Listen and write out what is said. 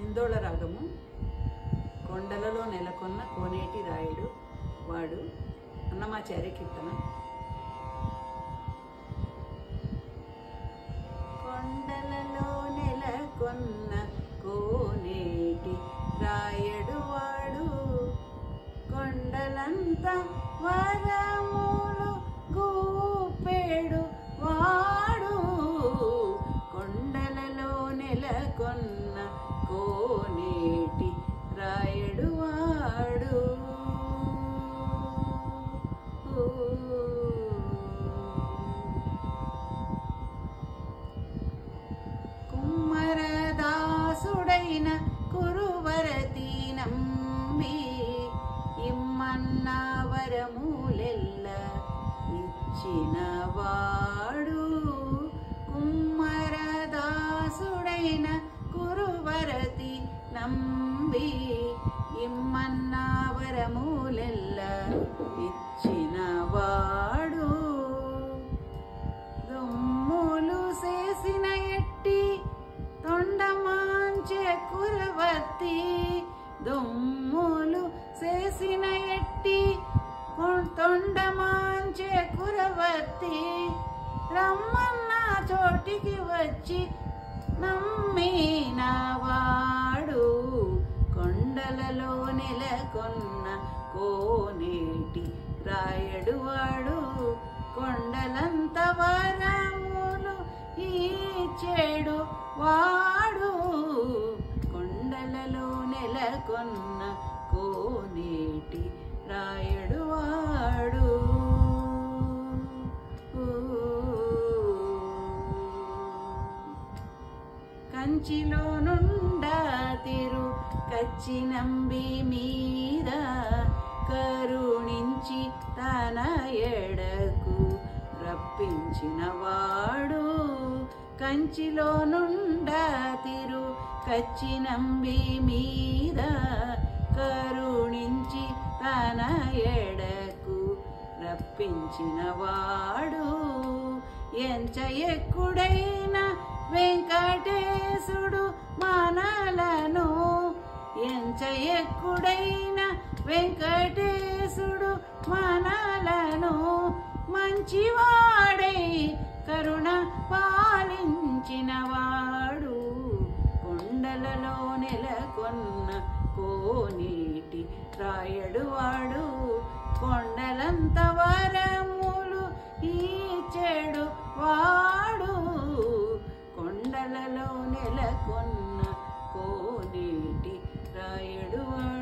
హిందోళ రాగము. కొండలలో నెలకొన్న కోనేటి రాయుడు వాడు అన్నమాచార్య కీర్తన. కొండలలో నెలకొన్న కోనేటి రాయుడు వాడు కొండలంతా వరములు గూపెడు వాడు కొండలలో నెలకొన్న కోనేటి రాయుడు వాడు. కుమ్మరదాసుడైన కురువరతి నమ్మి ఇమ్మన్న వరములెల్ల ఇచ్చిన వాడు కుమ్మరదాసుడైన కురువరతి నమ్మి ఇమ్మన్న వరములెల్ల ఇచ్చిన వాడు. దొమ్ములు చేసిన ఎట్టి తొండమాంచె కురవతి దొమ్ములు చేసిన ఎట్టి తొండమాంచె కురవతి రమ్మన్న చోటికి వచ్చి నమ్మిన వాడు కొండలలో నెలకొన్న కోనేటి రాయుడు వాడు కొండలంత వరములు ఇచ్చెడు వాడు కొండలలో నెలకొన్న కోనేటి రాయుడు వాడు. కంచిలో నుండా తిరు కచ్చి నంబి మీద కరుణించి తన ఎడకు రప్పించిన వాడు కంచిలో నుండా తిరు కచ్చి నంబి మీద కరుణించి తన ఎడకు రప్పించిన వాడు. ఎంచ ఎక్కుడైన వెంకటేశుడు మనలను ఎంచ ఎక్కుడైన వెంకటేశుడు మనలను మంచివాడై కరుణ పాలించిన వాడు కొండలలో నెలకొన్న కోనేటి రాయుడు వాడు కొండలంత వరములు ఇచ్చెడు వాడు కొండలలో నెలకొన్న కోనేటి రాయుడు వాడు.